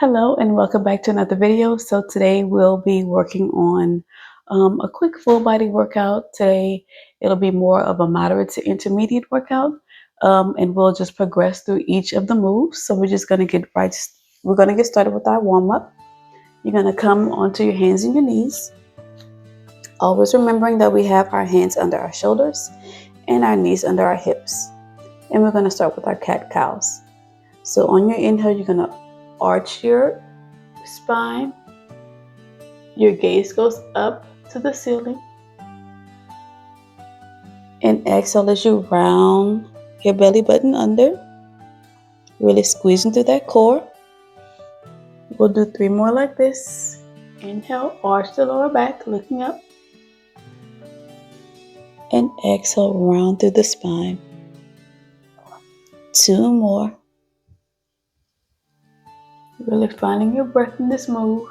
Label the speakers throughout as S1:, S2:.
S1: Hello and welcome back to another video. So today we'll be working on a quick full body workout. Today it'll be more of a moderate to intermediate workout, and we'll just progress through each of the moves. So we're just going to we're going to get started with our warm up. You're going to come onto your hands and your knees, always remembering that we have our hands under our shoulders and our knees under our hips. And we're going to start with our cat-cows. So on your inhale, you're going to arch your spine. Your gaze goes up to the ceiling. And exhale as you round your belly button under. Really squeezing through that core. We'll do 3 more like this. Inhale, arch the lower back, looking up. And exhale, round through the spine. 2 more. Really finding your breath in this move.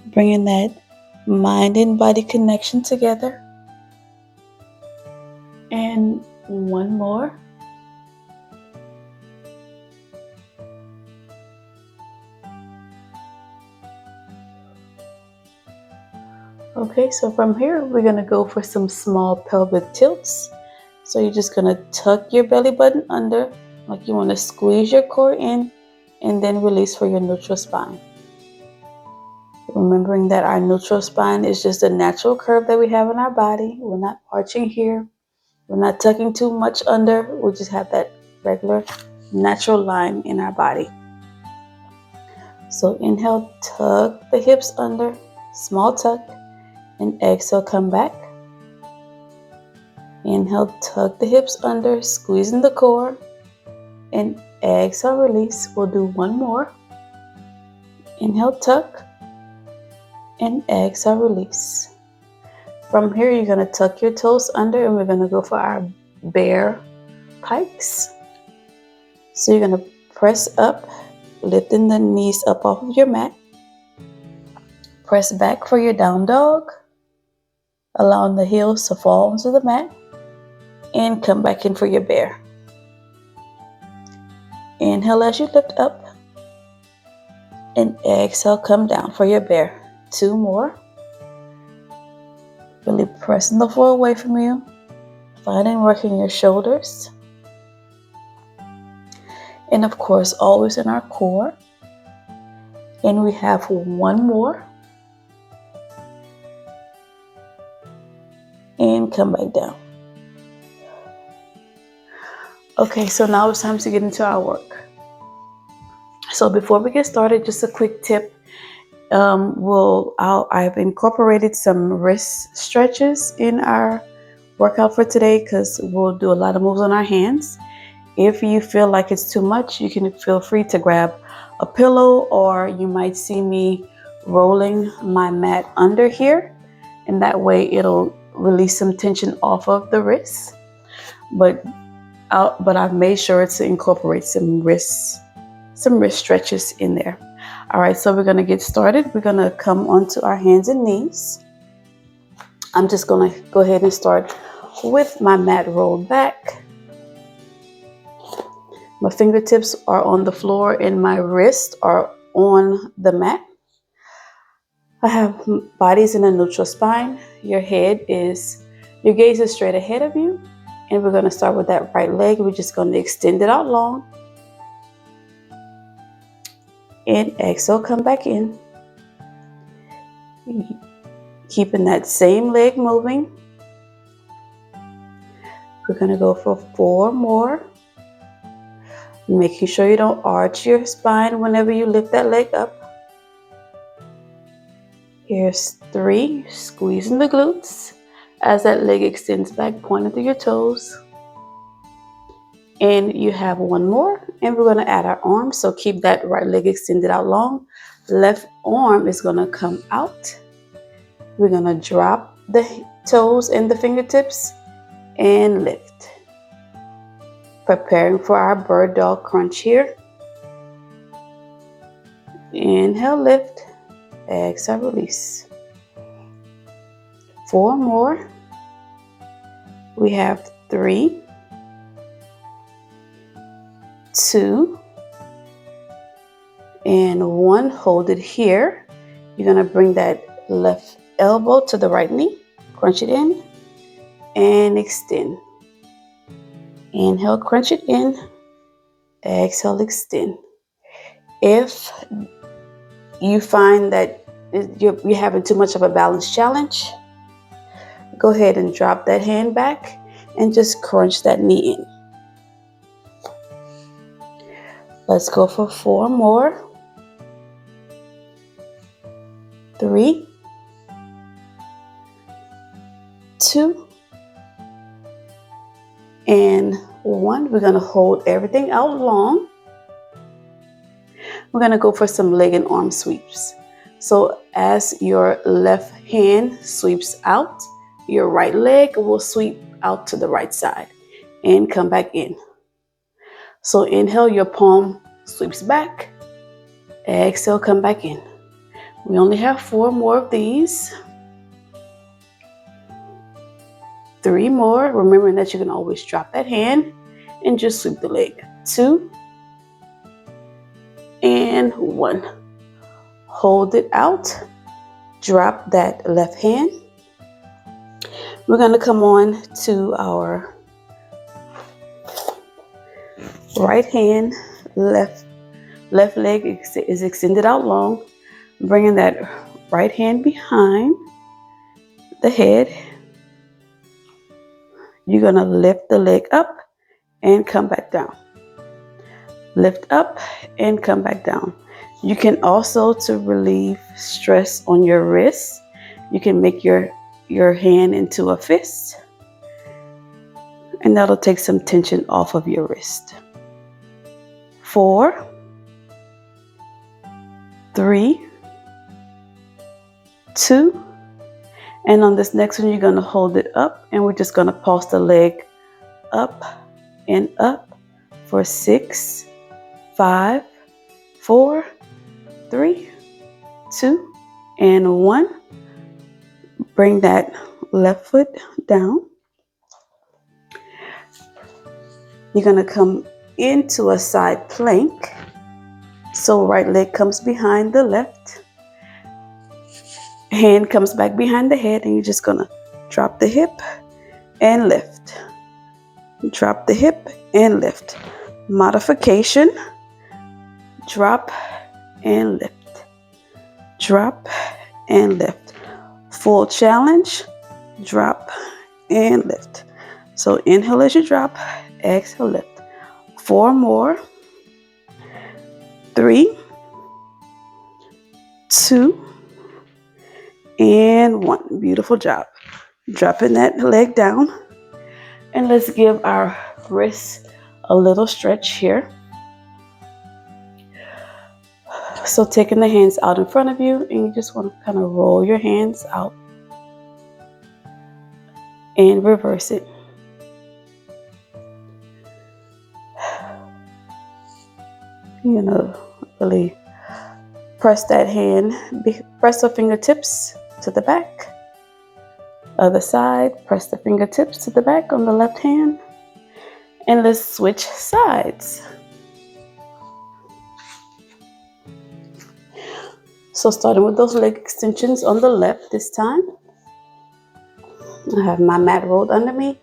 S1: Bringing that mind and body connection together. And 1 more. Okay, so from here, we're going to go for some small pelvic tilts. So you're just going to tuck your belly button under, like you want to squeeze your core in, and then release for your neutral spine. Remembering that our neutral spine is just a natural curve that we have in our body. We're not arching here. We're not tucking too much under. We just have that regular natural line in our body. So inhale, tuck the hips under, small tuck, and exhale, come back. Inhale, tuck the hips under, squeezing the core, and exhale, release. We'll do 1 more. Inhale, tuck, and exhale, release. From here, you're going to tuck your toes under, and we're going to go for our bear pikes. So you're going to press up, lifting the knees up off of your mat. Press back for your down dog, allowing the heels to fall onto the mat, and come back in for your bear. Inhale as you lift up, and exhale, come down for your bear. 2 more. Really pressing the floor away from you, finding working your shoulders. And of course, always in our core. And we have 1 more. And come back down. Okay, so now it's time to get into our work. So before we get started, just a quick tip. I've incorporated some wrist stretches in our workout for today because we'll do a lot of moves on our hands. If you feel like it's too much, you can feel free to grab a pillow, or you might see me rolling my mat under here, and that way it'll release some tension off of the wrists. But I've made sure to incorporate some wrist stretches in there. All right, so we're going to get started. We're going to come onto our hands and knees. I'm just going to go ahead and start with my mat rolled back. My fingertips are on the floor and my wrists are on the mat. I have bodies in a neutral spine. Your gaze is straight ahead of you. And we're going to start with that right leg. We're just going to extend it out long. And exhale, come back in. Keeping that same leg moving. We're going to go for 4 more. Making sure you don't arch your spine whenever you lift that leg up. Here's 3, squeezing the glutes as that leg extends back, pointing through your toes. And you have 1 more, and we're going to add our arms. So keep that right leg extended out long. Left arm is going to come out. We're going to drop the toes and the fingertips and lift. Preparing for our bird dog crunch here. Inhale, lift. Exhale, release. 4 more. We have 3, 2, and 1. Hold it here. You're going to bring that left elbow to the right knee. Crunch it in and extend. Inhale, crunch it in. Exhale, extend. If you find that you're having too much of a balance challenge, go ahead and drop that hand back and just crunch that knee in. Let's go for 4 more. 3, 2, and 1. We're going to hold everything out long. We're going to go for some leg and arm sweeps. So as your left hand sweeps out, your right leg will sweep out to the right side and come back in. So inhale, your palm sweeps back. Exhale, come back in. We only have 4 more of these. 3 more. Remembering that you can always drop that hand and just sweep the leg. 2 and 1. Hold it out. Drop that left hand. We're going to come on to our right hand. Left leg is extended out long. Bringing that right hand behind the head. You're going to lift the leg up and come back down. Lift up and come back down. You can also, to relieve stress on your wrist, you can make your hand into a fist, and that'll take some tension off of your wrist. 4, 3, 2, and on this next one, you're going to hold it up, and we're just going to pulse the leg up and up for 6, 5, 4, 3, 2, and 1. Bring that left foot down. You're going to come into a side plank. So right leg comes behind the left. Hand comes back behind the head, and you're just going to drop the hip and lift. Drop the hip and lift. Modification. Drop and lift. Drop and lift. Full challenge. Drop and lift. So inhale as you drop. Exhale, lift. 4 more. 3, 2, and 1. Beautiful job. Dropping that leg down. And let's give our wrists a little stretch here. So taking the hands out in front of you, and you just want to kind of roll your hands out and reverse it. You're gonna really press that hand, press the fingertips to the back. Other side, press the fingertips to the back on the left hand. And let's switch sides. So starting with those leg extensions on the left this time. I have my mat rolled under me.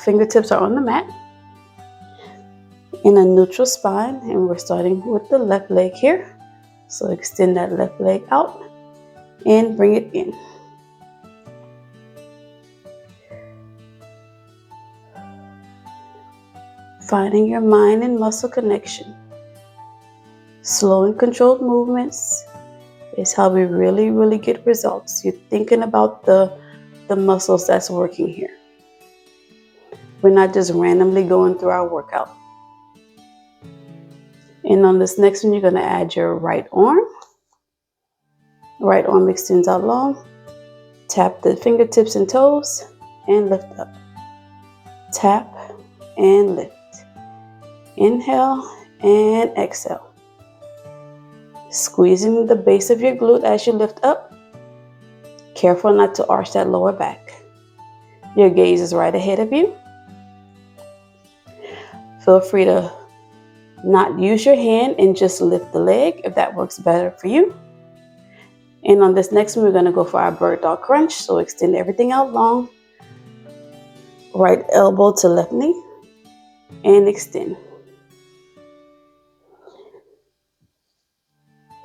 S1: Fingertips are on the mat. In a neutral spine, and we're starting with the left leg here. So extend that left leg out and bring it in. Finding your mind and muscle connection. Slow and controlled movements is how we really get results. You're thinking about the muscles that's working here. We're not just randomly going through our workout. And on this next one, you're going to add your right arm. Right arm extends out long. Tap the fingertips and toes and lift up. Tap and lift. Inhale and exhale. Squeezing the base of your glute as you lift up. Careful not to arch that lower back. Your gaze is right ahead of you. Feel free to not use your hand and just lift the leg if that works better for you. And on this next one, we're going to go for our bird dog crunch. So extend everything out long. Right elbow to left knee and extend.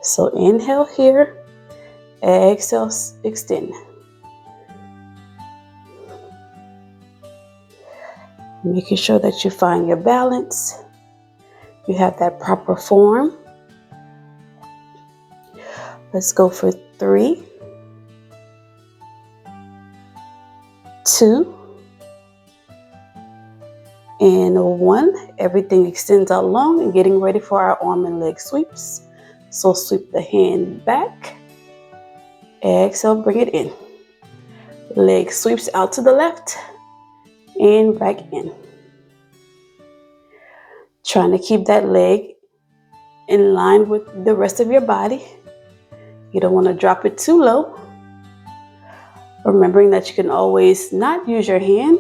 S1: So inhale here, exhale, extend. Making sure that you find your balance. You have that proper form. Let's go for 3, 2, and 1. Everything extends out long and getting ready for our arm and leg sweeps. So sweep the hand back. Exhale, bring it in. Leg sweeps out to the left and back in. Trying to keep that leg in line with the rest of your body. You don't want to drop it too low. Remembering that you can always not use your hand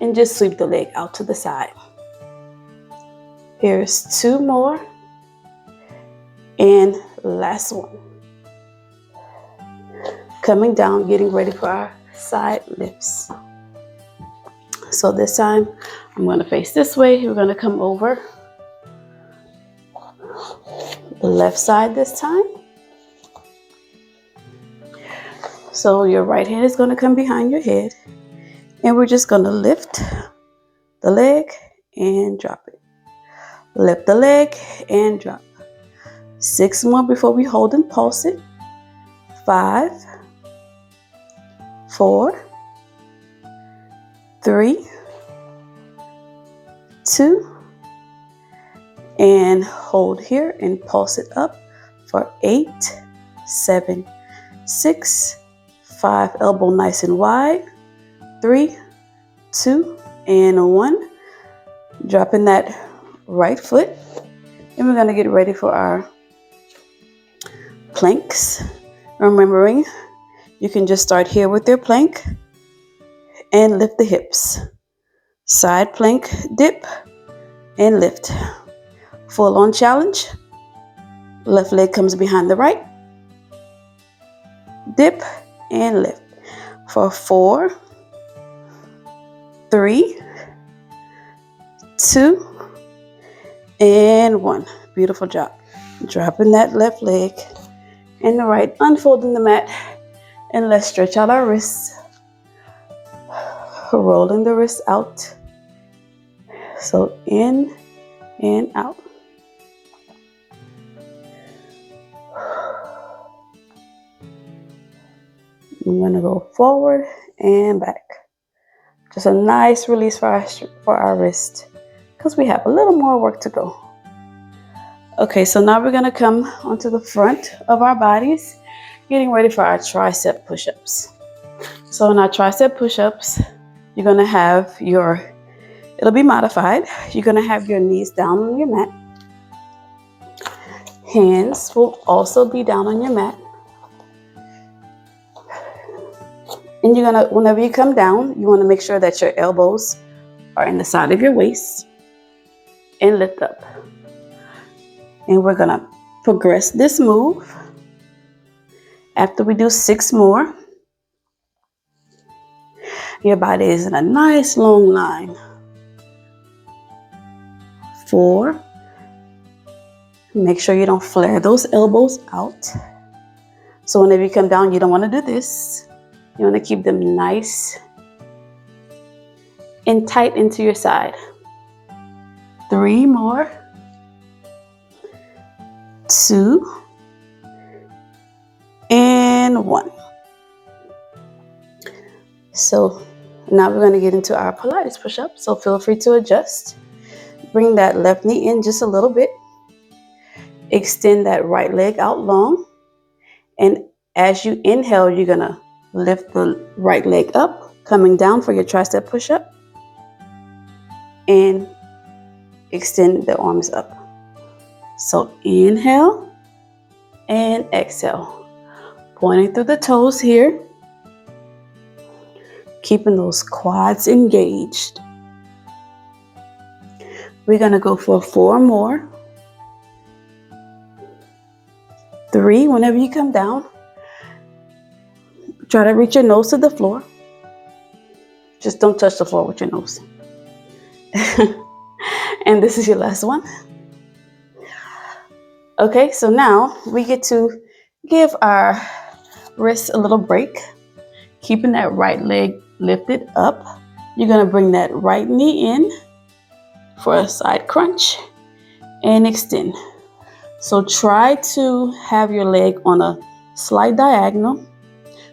S1: and just sweep the leg out to the side. Here's 2 more. And last one. Coming down, getting ready for our side lifts. So this time, I'm going to face this way. We're going to come over the left side this time. So your right hand is going to come behind your head. And we're just going to lift the leg and drop it. Lift the leg and drop. 6 more before we hold and pulse it. 5, 4, 3, 2, and hold here and pulse it up for 8, 7, 6, 5, elbow nice and wide, 3, 2, and 1. Dropping that right foot, and we're going to get ready for our planks. Remembering, you can just start here with your plank and lift the hips. Side plank, dip, and lift. Full on challenge. Left leg comes behind the right. Dip and lift. For 4, 3, 2, and 1. Beautiful job. Dropping that left leg and the right, unfolding the mat, and let's stretch out our wrists. Rolling the wrists out. So in and out. I'm going to go forward and back. Just a nice release for our wrist, because we have a little more work to go. Okay, so now we're going to come onto the front of our bodies, getting ready for our tricep push-ups. So in our tricep push-ups, you're going to have it'll be modified. You're going to have your knees down on your mat. Hands will also be down on your mat. And you're going to, whenever you come down, you want to make sure that your elbows are in the side of your waist and lift up. And we're going to progress this move. After we do 6 more, your body is in a nice long line. 4. Make sure you don't flare those elbows out. So whenever you come down, you don't want to do this. You want to keep them nice and tight into your side. 3 more. 2, and 1. So now we're going to get into our Pilates push-up. So feel free to adjust. Bring that left knee in just a little bit. Extend that right leg out long. And as you inhale, you're going to lift the right leg up, coming down for your tricep push-up. And extend the arms up. So inhale and exhale. Pointing through the toes here. Keeping those quads engaged. We're gonna go for 4 more. 3, whenever you come down, try to reach your nose to the floor. Just don't touch the floor with your nose. And this is your last one. Okay, so now we get to give our wrists a little break, keeping that right leg lifted up. You're gonna bring that right knee in for a side crunch and extend. So try to have your leg on a slight diagonal.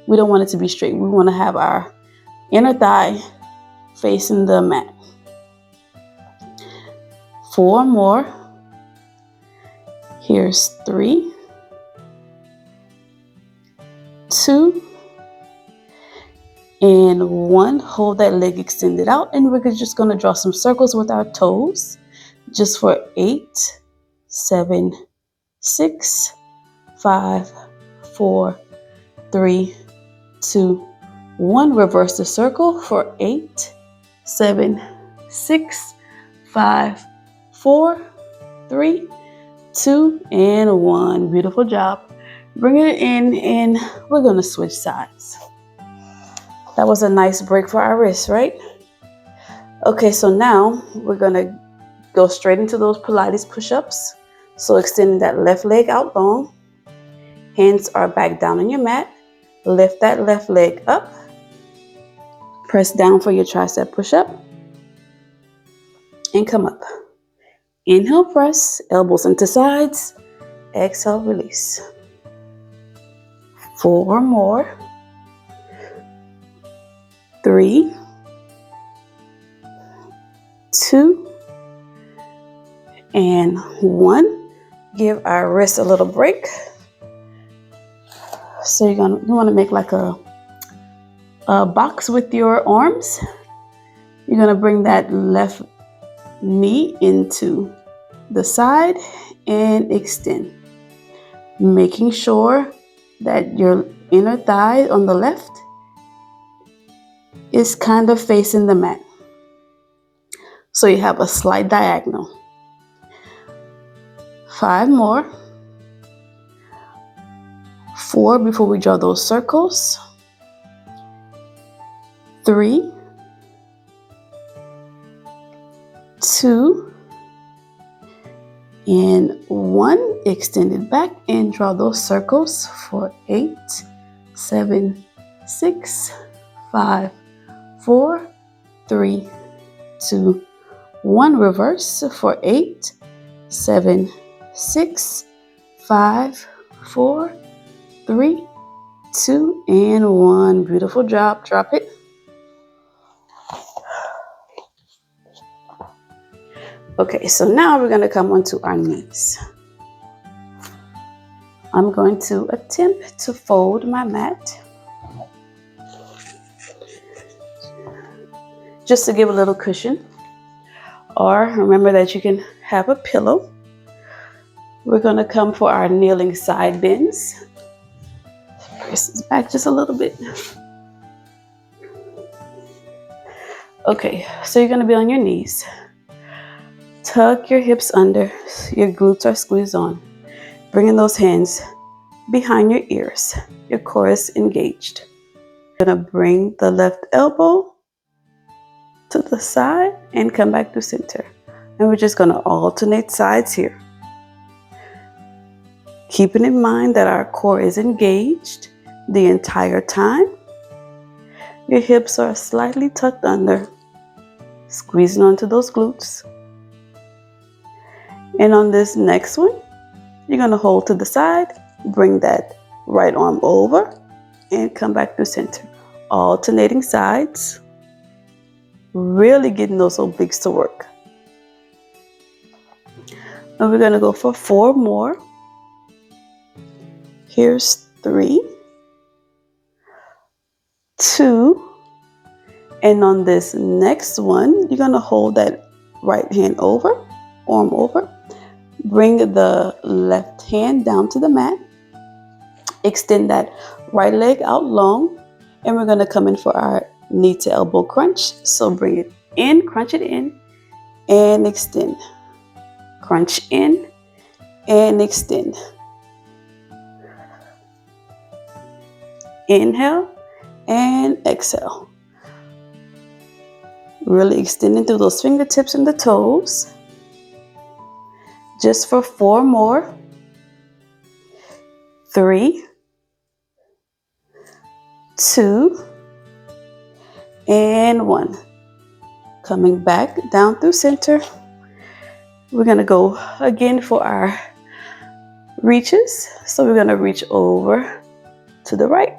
S1: We don't want it to be straight. We want to have our inner thigh facing the mat. 4 more. Here's 3, 2, and 1. Hold that leg extended out, and we're just going to draw some circles with our toes just for 8, 7, 6, 5, 4, 3, 2, 1. Reverse the circle for 8, 7, 6, 5, 4, 3, 2, and 1. Beautiful job. Bring it in, and we're going to switch sides. That was a nice break for our wrists, right? Okay, so now we're going to go straight into those Pilates push-ups. So extending that left leg out long. Hands are back down on your mat. Lift that left leg up. Press down for your tricep push-up. And come up. Inhale, press, elbows into sides. Exhale, release. 4 more. 3, 2, and 1. Give our wrists a little break. So you want to make like a box with your arms. You're going to bring that left knee into the side and extend, making sure that your inner thigh on the left is kind of facing the mat. So you have a slight diagonal. 5 more. 4 before we draw those circles. 3, 2, and 1. Extend it back and draw those circles for 8, 7, 6, 5, 4, 3, 2, 1. Reverse for 8, 7, 6, 5, 4, 3, 2, and 1. Beautiful job. Drop it. Okay, so now we're going to come onto our knees. I'm going to attempt to fold my mat just to give a little cushion. Or remember that you can have a pillow. We're going to come for our kneeling side bends. Press this back just a little bit. Okay, so you're going to be on your knees. Tuck your hips under. Your glutes are squeezed on. Bringing those hands behind your ears. Your core is engaged. You're going to bring the left elbow to the side and come back to center. And we're just going to alternate sides here. Keeping in mind that our core is engaged the entire time. Your hips are slightly tucked under, squeezing onto those glutes. And on this next one, you're going to hold to the side, bring that right arm over, and come back to center. Alternating sides. Really getting those obliques to work. And we're going to go for 4 more. Here's 3, 2, and on this next one, you're going to hold that right hand over, arm over. Bring the left hand down to the mat. Extend that right leg out long, and we're going to come in for our knee to elbow crunch. So bring it in, crunch it in, and extend. Crunch in and extend. Inhale and exhale. Really extending through those fingertips and the toes. Just for 4 more. 3, 2, and 1. Coming back down through center. We're going to go again for our reaches. So we're going to reach over to the right.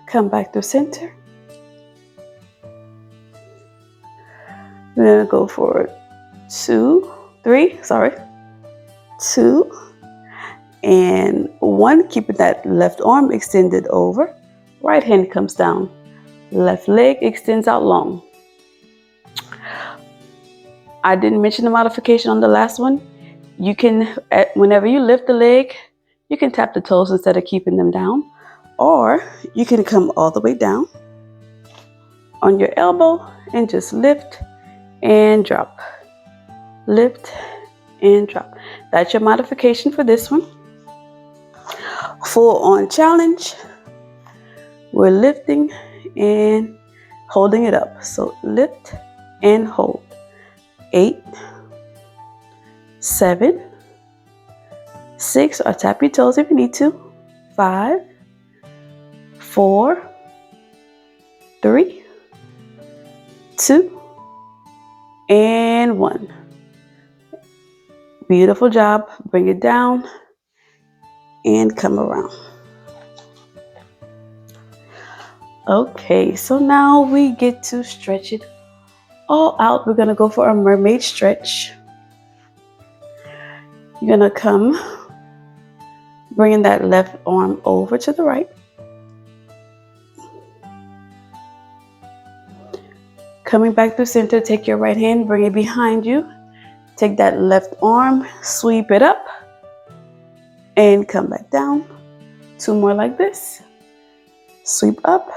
S1: Come back through center. We're going to go for 2, 2, and 1. Keeping that left arm extended over. Right hand comes down. Left leg extends out long. I didn't mention the modification on the last one. You can, whenever you lift the leg, you can tap the toes instead of keeping them down. Or you can come all the way down on your elbow and just lift and drop. Lift and drop. That's your modification for this one. Full on challenge. We're lifting and holding it up. So lift and hold. 8, 7, 6, or tap your toes if you need to. 5, 4, 3, 2, and 1. Beautiful job. Bring it down and come around. Okay, so now we get to stretch it all out. We're going to go for a mermaid stretch. You're going to come, bringing that left arm over to the right. Coming back through center, take your right hand, bring it behind you. Take that left arm, sweep it up, and come back down. 2 more like this. Sweep up,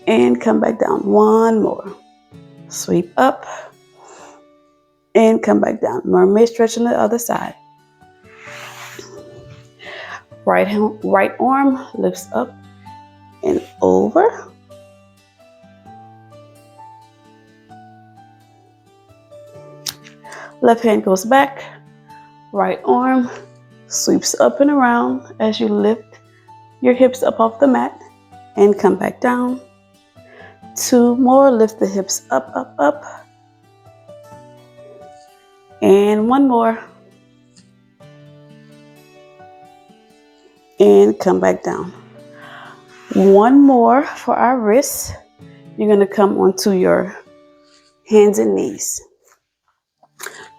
S1: and come back down. 1 more. Sweep up, and come back down. Mermaid stretch on the other side. Right arm lifts up and over. Left hand goes back. Right arm sweeps up and around as you lift your hips up off the mat and come back down. 2 more. Lift the hips up, up, up. And 1 more. And come back down. 1 more for our wrists. You're going to come onto your hands and knees.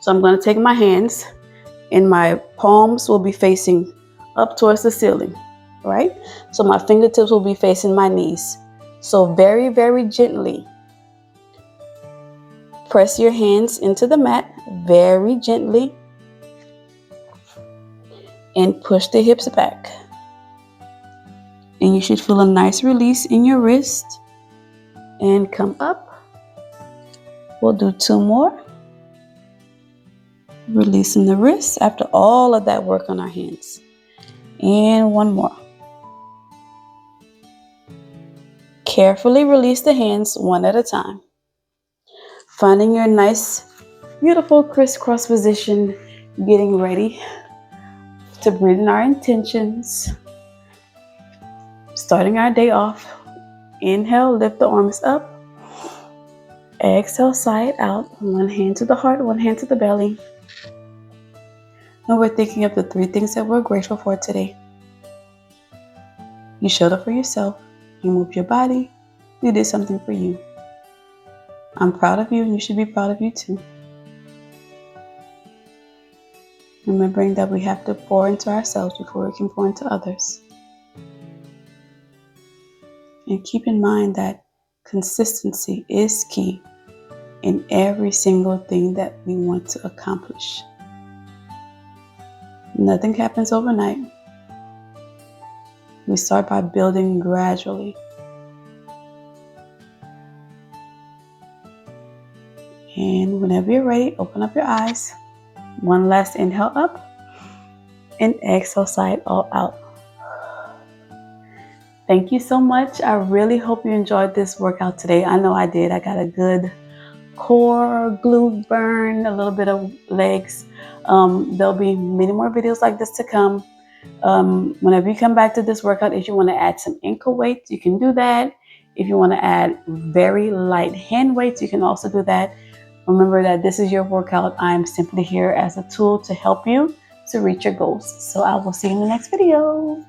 S1: So I'm going to take my hands and my palms will be facing up towards the ceiling, right? So my fingertips will be facing my knees. So very, very gently press your hands into the mat, very gently, and push the hips back. And you should feel a nice release in your wrist. And come up. We'll do 2 more. Releasing the wrist after all of that work on our hands. And 1 more. Carefully release the hands 1 at a time. Finding your nice, beautiful crisscross position, getting ready to breathe in our intentions. Starting our day off. Inhale, lift the arms up. Exhale, sigh it out. 1 hand to the heart, 1 hand to the belly. And we're thinking of the 3 things that we're grateful for today. You showed up for yourself. You moved your body. You did something for you. I'm proud of you, and you should be proud of you too. Remembering that we have to pour into ourselves before we can pour into others. And keep in mind that consistency is key in every single thing that we want to accomplish. Nothing happens overnight. We start by building gradually. And whenever you're ready, open up your eyes. One last inhale up and exhale, side all out. Thank you so much. I really hope you enjoyed this workout today. I know I did. I got a good core, glute burn, a little bit of legs. There'll be many more videos like this to come. Whenever you come back to this workout, if you want to add some ankle weights, you can do that. If you want to add very light hand weights, you can also do that. Remember that this is your workout. I'm simply here as a tool to help you to reach your goals. So I will see you in the next video.